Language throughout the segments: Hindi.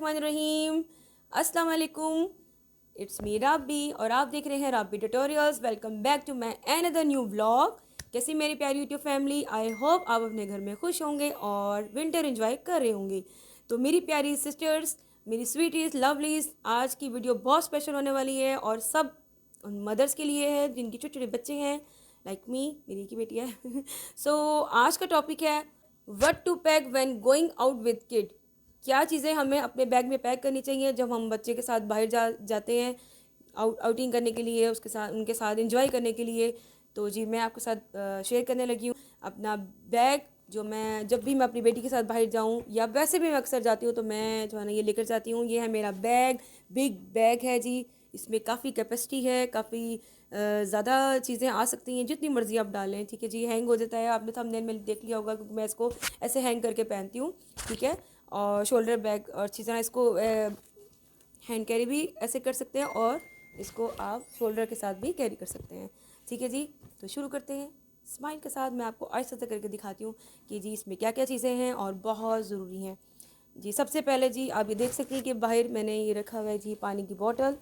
बिस्मिल्लाहिर्रहमानिर्रहीम। अस्सलाम वालेकुम। इट्स मी राबी और आप देख रहे हैं Rabi tutorials. Welcome back to my another new vlog. कैसी मेरी प्यारी यूट्यूब फैमिली, आई होप आप अपने घर में खुश होंगे और विंटर एंजॉय कर रहे होंगे। तो मेरी प्यारी सिस्टर्स, मेरी स्वीटीज, लवलीज, आज की वीडियो बहुत स्पेशल होने वाली है और सब उन मदर्स के लिए है जिनकी छोटे छोटे बच्चे हैं, लाइक मी, मेरी की बेटी है। सो आज का टॉपिक है what to pack when going out with kid. क्या चीज़ें हमें अपने बैग में पैक करनी चाहिए जब हम बच्चे के साथ बाहर जाते हैं आउटिंग करने के लिए, उसके साथ उनके साथ इंजॉय करने के लिए। तो जी मैं आपके साथ शेयर करने लगी हूँ अपना बैग, जो मैं जब भी मैं अपनी बेटी के साथ बाहर जाऊँ या वैसे भी मैं अक्सर जाती हूँ तो मैं जो है ना ये लेकर जाती हूँ। ये है मेरा बैग, बिग बैग है जी। इसमें काफ़ी कैपेसिटी है, काफ़ी ज़्यादा चीज़ें आ सकती हैं, जितनी मर्ज़ी आप डालें। ठीक है जी, हैंग हो जाता है, आपने थंबनेल में देख लिया होगा क्योंकि मैं इसको ऐसे हैंग करके पहनती हूँ। ठीक है, और शोल्डर बैग और अच्छी तरह इसको हैंड कैरी भी ऐसे कर सकते हैं और इसको आप शोल्डर के साथ भी कैरी कर सकते हैं। ठीक है जी, तो शुरू करते हैं। स्माइल के साथ मैं आपको आहिस्ता आहिस्ता करके दिखाती हूँ कि जी इसमें क्या क्या चीज़ें हैं और बहुत ज़रूरी हैं जी। सबसे पहले जी आप ये देख सकते हैं कि बाहर मैंने ये रखा हुआ है जी पानी की बोतल।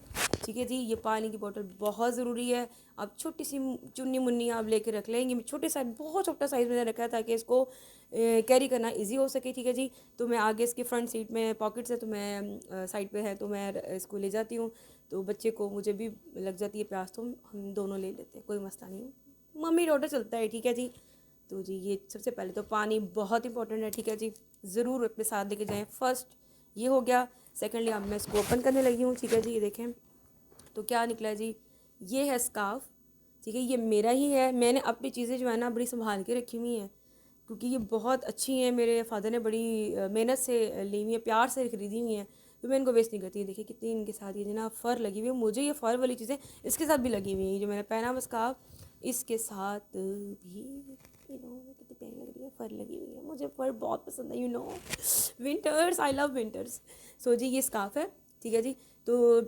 ठीक है जी, ये पानी की बोतल बहुत ज़रूरी है। अब छोटी सी चुन्नी मुन्नी आप लेके रख लेंगे। छोटे साइज, बहुत छोटा साइज़ मैंने रखा है ताकि इसको कैरी करना इजी हो सके। ठीक है जी, तो मैं आगे इसके फ्रंट सीट में पॉकेट्स है तो मैं साइड पे है तो मैं इसको ले जाती हूँ। तो बच्चे को मुझे भी लग जाती है प्यास तो हम दोनों ले लेते हैं, कोई मसला नहीं, मम्मी डॉटर चलता है। ठीक है जी, तो जी ये सबसे पहले तो पानी बहुत इंपॉर्टेंट है। ठीक है जी, ज़रूर अपने साथ लेके जाएं। फर्स्ट ये हो गया। सेकेंडली अब मैं इसको ओपन करने लगी हूँ। ठीक है जी, ये देखें तो क्या निकला है जी, ये है स्कार्फ। ठीक है, ये मेरा ही है। मैंने अपनी चीज़ें जो है ना बड़ी संभाल के रखी हुई हैं क्योंकि ये बहुत अच्छी हैं। मेरे फादर ने बड़ी मेहनत से ली हुई है, प्यार से खरीदी हुई हैं, तो मैं इनको वेस्ट नहीं करती। देखिए कितनी इनके साथ ये ना फ़र लगी हुई है। मुझे ये फ़र वाली चीज़ें इसके साथ भी लगी हुई हैं। जो मैंने पहना हुआ स्कार्फ इसके साथ भी कितनी प्यारी लग रही है, फ़र लगी हुई है। मुझे फ़र बहुत पसंद है, विंटर्स, आई लव विंटर्स। सो जी ये स्कार्फ है। ठीक है जी, तो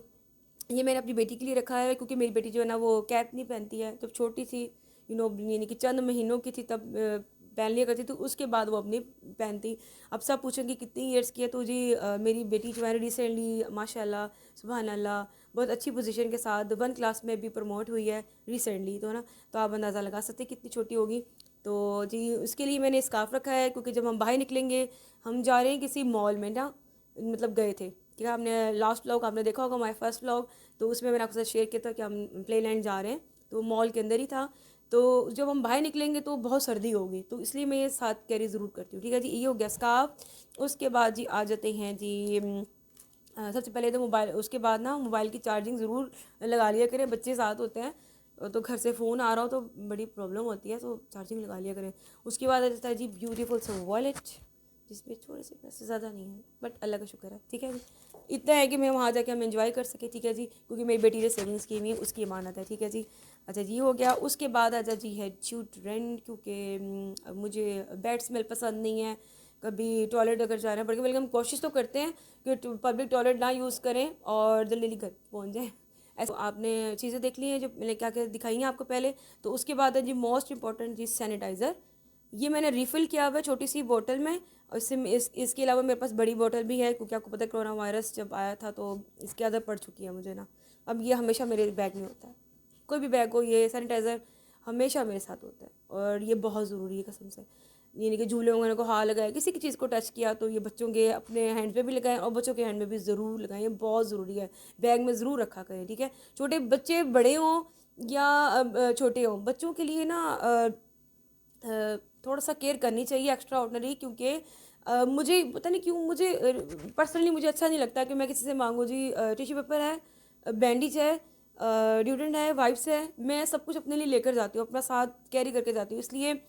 ये मैंने अपनी बेटी के लिए रखा है क्योंकि मेरी बेटी जो है ना वो कैप नहीं पहनती है। जब छोटी सी यानी कि चंद महीनों की थी तब पहन लिया करती, तो उसके बाद वो अपनी पहनती। अब सब पूछेंगे कितनी ईयर्स की है, तो जी मेरी बेटी जो है रिसेंटली माशाल्लाह सुभान अल्लाह बहुत अच्छी पोजीशन के साथ 1 क्लास में भी प्रमोट हुई है रिसेंटली, तो है ना, तो आप अंदाज़ा लगा सकते हैं कितनी छोटी होगी। तो जी उसके लिए मैंने स्कार्फ रखा है क्योंकि जब हम बाहर निकलेंगे, हम जा रहे हैं किसी मॉल में ना, मतलब गए थे। ठीक है, आपने लास्ट व्लॉग आपने देखा होगा, माय फर्स्ट व्लॉग, तो उसमें मैंने आपके साथ शेयर किया था कि हम प्लेलैंड जा रहे हैं, तो मॉल के अंदर ही था। तो जब हम बाहर निकलेंगे तो बहुत सर्दी होगी, तो इसलिए मैं ये साथ कैरी ज़रूर करती हूँ। ठीक है जी, ये हो गया स्कार्फ। उसके बाद जी आ जाते हैं जी सबसे पहले तो मोबाइल, उसके बाद ना मोबाइल की चार्जिंग ज़रूर लगा लिया करें। बच्चे साथ होते हैं तो घर से फ़ोन आ रहा हो तो बड़ी प्रॉब्लम होती है, तो चार्जिंग लगा लिया करें। उसके बाद आ जाता है जी ब्यूटीफुल सा वॉलेट, जिसमें थोड़े से पैसे ज़्यादा नहीं है बट अल्लाह का शुक्र है। ठीक है जी, इतना है कि मैं वहाँ जाके हम एंजॉय कर सके। ठीक है जी, क्योंकि मेरी बेटी ने सेविंग्स की हुई है, उसकी अमानत है। ठीक है जी, अच्छा जी हो गया। उसके बाद आ जा जी है ड्यूरेंट, क्योंकि मुझे बैड स्मेल पसंद नहीं है। कभी टॉयलेट अगर जाना पड़ेगा, बल्कि हम कोशिश तो करते हैं कि पब्लिक टॉयलेट ना यूज़ करें और जल्दी जल्दी घर पहुँच जाए। ऐसा आपने चीज़ें देख ली हैं जो मैंने क्या क्या दिखाई हैं आपको पहले। तो उसके बाद है जी मोस्ट इंपॉर्टेंट चीज़ सैनिटाइज़र। ये मैंने रिफ़िल किया हुआ है छोटी सी बोतल में, और इसके अलावा मेरे पास बड़ी बोतल भी है क्योंकि आपको पता है कोरोना वायरस जब आया था तो इसकी आदत पड़ चुकी है मुझे ना। अब ये हमेशा मेरे बैग में होता है, कोई भी बैग हो ये सैनिटाइज़र हमेशा मेरे साथ होता है और ये बहुत ज़रूरी है कसम से। यानी कि झूले वगैरह को हाथ लगाया, किसी की चीज़ को टच किया तो ये बच्चों के अपने हैंड पे भी लगाएं और बच्चों के हैंड में भी ज़रूर लगाएं, ये बहुत ज़रूरी है। बैग में ज़रूर रखा करें। ठीक है, छोटे बच्चे बड़े हों या छोटे हों, बच्चों के लिए ना थोड़ा सा केयर करनी चाहिए एक्स्ट्रा ऑर्डनरी, क्योंकि मुझे पता नहीं क्यों, मुझे पर्सनली मुझे अच्छा नहीं लगता कि मैं किसी से मांगूँ जी टिश्यू पेपर है, बैंडेज है, ड्यूडेंट है, वाइप्स है। मैं सब कुछ अपने लिए लेकर जाती हूँ, अपना साथ कैरी करके जाती हूँ। इसलिए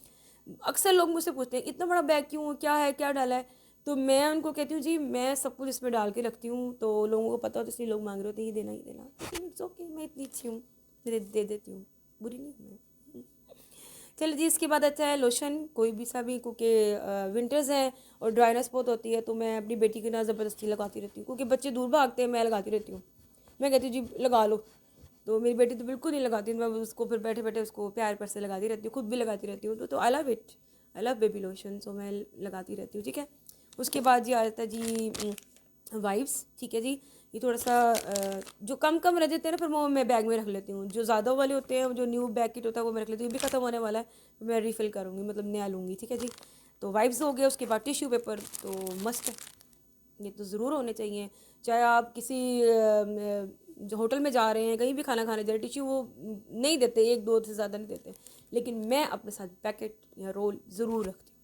अक्सर लोग मुझसे पूछते हैं इतना बड़ा बैग क्यों, क्या है, क्या डाला है, तो मैं उनको कहती हूँ जी मैं सब कुछ इसमें डाल के रखती हूँ, तो लोगों को पता होता है, इसलिए लोग मांग रहे होते हैं ये देना ही देना, लेकिन इट्स ओके, मैं इतनी अच्छी हूँ, मैं दे देती हूँ, बुरी नहीं हूँ मैं। चलो जी, इसके बाद अच्छा है लोशन, कोई भी सा भी, क्योंकि विंटर्स हैं और ड्राइनेस बहुत होती है, तो मैं अपनी बेटी के ना ज़बरदस्ती लगाती रहती हूँ क्योंकि बच्चे दूर भागते हैं, मैं लगाती रहती हूँ। मैं कहती हूँ जी लगा लो, तो मेरी बेटी तो बिल्कुल नहीं लगाती, मैं उसको फिर बैठे बैठे उसको प्यार पर से लगाती रहती हूँ, खुद भी लगाती रहती हूँ। तो I love it, I love baby lotion, so मैं लगाती रहती हूँ। ठीक है, उसके बाद जी आ जाता है जी वाइप्स, ठीक है जी। ये थोड़ा सा जो कम कम रह जाते हैं ना, फिर वो मैं बैग में रख लेती हूँ। जो ज़्यादा वाले होते हैं, जो न्यू बैग किट होता है, वो मैं रख लेती हूँ। ये भी ख़त्म होने वाला है, तो मैं रिफ़िल करूँगी, मतलब नया लूँगी, ठीक है जी। तो वाइप्स हो गया, उसके बाद टिश्यू पेपर तो मस्त है, ये तो ज़रूर होने चाहिए। चाहे आप किसी जो होटल में जा रहे हैं, कहीं भी खाना खाने जा रहे हैं, टिश्यू वो नहीं देते, एक दो से ज़्यादा नहीं देते, लेकिन मैं अपने साथ पैकेट या रोल ज़रूर रखती हूँ।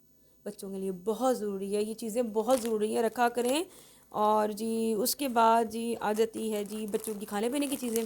बच्चों के लिए बहुत ज़रूरी है, ये चीज़ें बहुत ज़रूरी है, रखा करें। और जी उसके बाद जी आ जाती है जी बच्चों की खाने पीने की चीज़ें।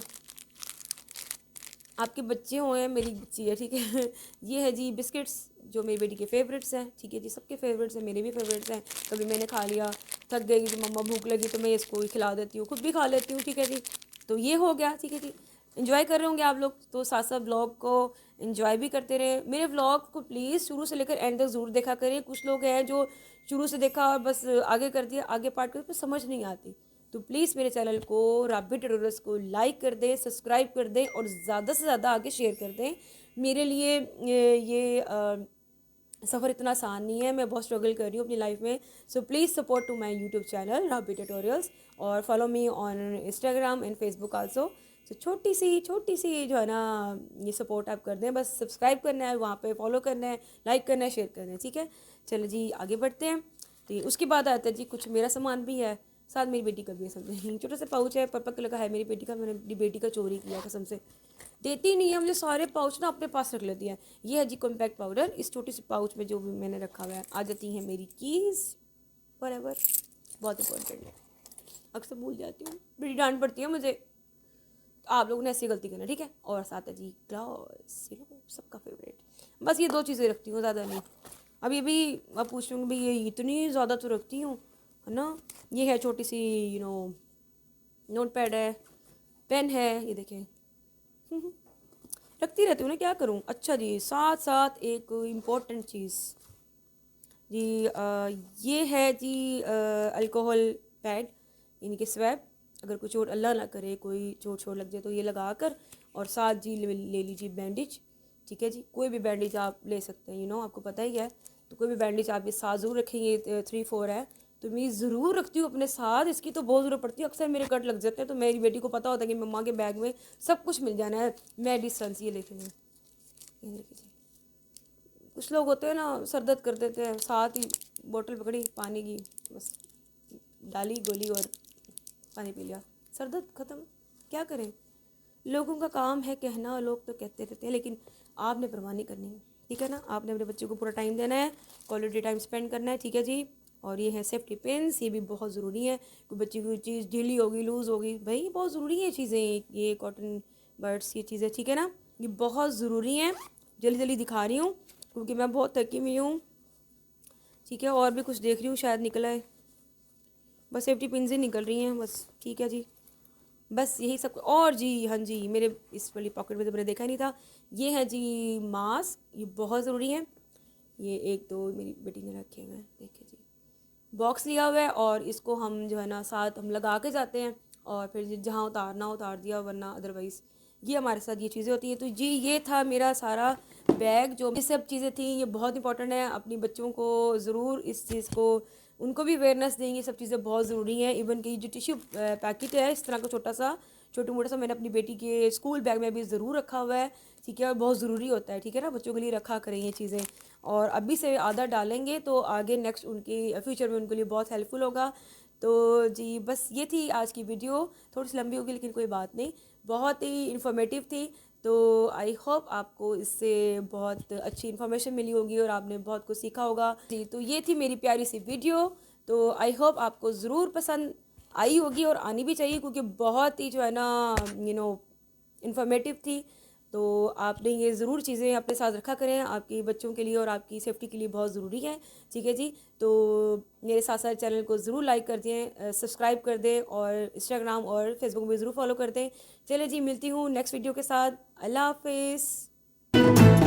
आपके बच्चे हुए, मेरी बच्ची है, ठीक है। ये है जी बिस्किट्स, जो मेरी बेटी के फेवरेट्स हैं, ठीक है जी। सबके फेवरेट्स हैं, मेरे भी फेवरेट्स हैं। कभी मैंने खा लिया, थक गई तो मम्मा भूख लगी तो मैं इसको ही खिला देती हूँ, खुद भी खा लेती हूँ, ठीक है जी। तो ये हो गया, ठीक है जी। इन्जॉय कर रहे होंगे आप लोग, तो साथ साथ व्लॉग को इन्जॉय भी करते रहे। मेरे व्लॉग को प्लीज़ शुरू से लेकर एंड तक ज़रूर देखा करें। कुछ लोग हैं जो शुरू से देखा और बस आगे कर दिया, आगे पार्ट कर, पर समझ नहीं आती। तो प्लीज़ मेरे चैनल को राबी ट्यूटोरियल्स को लाइक कर दें, सब्सक्राइब कर दें और ज़्यादा से ज़्यादा आगे शेयर कर दें। मेरे लिए ये सफ़र इतना आसान नहीं है, मैं बहुत स्ट्रगल कर रही हूँ अपनी लाइफ में। So please support to my YouTube channel Rabi tutorials, और follow me on Instagram and Facebook also. तो छोटी सी जो है ना, ये सपोर्ट आप कर दें, बस सब्सक्राइब करना है, वहाँ पे फॉलो करना है, लाइक करना है, शेयर करना है, ठीक है। चलो जी आगे बढ़ते हैं। तो उसके बाद आता है जी कुछ मेरा सामान भी है, साथ मेरी बेटी का भी है। समझ छोटा सा पाउच है, पर्पल कलर का है, मेरी बेटी का। मैंने अपनी बेटी का चोरी किया कसम से, देती नहीं है मुझे, सारे पाउच ना अपने पास रख लेती है। ये है जी कॉम्पैक्ट पाउडर, इस छोटी सी पाउच में जो भी मैंने रखा हुआ है। आ जाती हैं मेरी कीज़, बराबर, बहुत इंपॉर्टेंट है, अक्सर भूल जाती हूँ, बड़ी डांट पड़ती है मुझे। तो आप लोगों ने ऐसी गलती करना, ठीक है। और साथ है जी ग्लास, ये लो सबका फेवरेट। बस ये दो चीज़ें रखती हूँ, ज़्यादा नहीं। अब ये भी आप पूछ रहे भाई ये इतनी ज़्यादा तो रखती हूँ, है ना। ये है छोटी सी नोट पैड है, पेन है, ये देखें। रखती रहती हूँ ना, क्या करूँ। अच्छा जी, साथ साथ एक इम्पोर्टेंट चीज़ जी, ये है जी अल्कोहल पैड, यानी कि स्वैब। अगर कोई चोट अल्लाह ना करे, कोई चोट छोट लग जाए तो ये लगा कर, और साथ जी ले लीजिए बैंडेज, ठीक है जी। कोई भी बैंडेज आप ले सकते हैं, आपको पता ही है। तो कोई भी बैंडेज आप ये साथ ज़रूर रखेंगे, 3-4 है तो मैं ज़रूर रखती हूँ अपने साथ। इसकी तो बहुत ज़रूरत पड़ती है, अक्सर मेरे कट लग जाते हैं, तो मेरी बेटी को पता होता है कि मम्मा के बैग में सब कुछ मिल जाना है। मेडिसन ये लिखेंगे, ये देखिए। कुछ लोग होते हैं ना, सर दर्द कर देते हैं, साथ ही बोतल पकड़ी पानी की, बस डाली गोली और पानी पी लिया, सर दर्द ख़त्म। क्या करें, लोगों का काम है कहना, लोग तो कहते रहते हैं, लेकिन आपने परवाह नहीं करनी, ठीक है ना। आपने अपने बच्चे को पूरा टाइम देना है, क्वालिटी टाइम स्पेंड करना है, ठीक है जी। और ये है सेफ्टी पिन्स, ये भी बहुत ज़रूरी है। कोई बच्ची की चीज़ ढीली होगी, लूज़ होगी, भाई बहुत ज़रूरी है चीज़ें, ये कॉटन बर्ड्स, ये चीज़ें, ठीक है ना, ये बहुत ज़रूरी हैं। जल्दी जल्दी दिखा रही हूँ क्योंकि मैं बहुत थकी हुई हूँ, ठीक है। और भी कुछ देख रही हूँ, शायद निकल आए, बस सेफ्टी पिन्स ही निकल रही हैं बस, ठीक है जी। बस यही सब। और जी हाँ जी, मेरे इस वाली पॉकेट में तो मैंने देखा ही नहीं था, ये है जी मास्क, ये बहुत ज़रूरी है। ये एक दो मेरी बेटी ने रखे हुए हैं, देखिए जी, बॉक्स लिया हुआ है, और इसको हम जो है ना साथ हम लगा के जाते हैं, और फिर जहाँ उतारना उतार दिया, वरना अदरवाइज़ ये हमारे साथ ये चीज़ें होती हैं। तो जी ये था मेरा सारा बैग, जो ये सब चीज़ें थी, ये बहुत इंपॉर्टेंट है। अपनी बच्चों को ज़रूर इस चीज़ को, उनको भी अवेयरनेस देंगे, सब चीज़ें बहुत ज़रूरी हैं। इवन कि जो टिश्यू पैकेट है इस तरह का छोटा मोटा सा, मैंने अपनी बेटी के स्कूल बैग में भी ज़रूर रखा हुआ है, ठीक है। और बहुत ज़रूरी होता है, ठीक है ना, बच्चों के लिए रखा करें ये चीज़ें। और अभी से आदत डालेंगे तो आगे नेक्स्ट उनकी फ्यूचर में उनके लिए बहुत हेल्पफुल होगा। तो जी बस ये थी आज की वीडियो, थोड़ी सी लंबी होगी लेकिन कोई बात नहीं, बहुत ही इन्फॉर्मेटिव थी। तो आई होप आपको इससे बहुत अच्छी इन्फॉर्मेशन मिली होगी और आपने बहुत कुछ सीखा होगा जी। तो ये थी मेरी प्यारी सी वीडियो, तो आई होप आपको ज़रूर पसंद आई होगी, और आनी भी चाहिए क्योंकि बहुत ही जो है ना इन्फॉर्मेटिव थी। तो आपने ये ज़रूर चीज़ें अपने साथ रखा करें, आपके बच्चों के लिए और आपकी सेफ्टी के लिए बहुत ज़रूरी है, ठीक है जी। तो मेरे साथ साथ चैनल को ज़रूर लाइक कर दें, सब्सक्राइब कर दें, और इंस्टाग्राम और फेसबुक में ज़रूर फॉलो कर दें। चलिए जी, मिलती हूँ नेक्स्ट वीडियो के साथ। अल्लाह हाफिज़।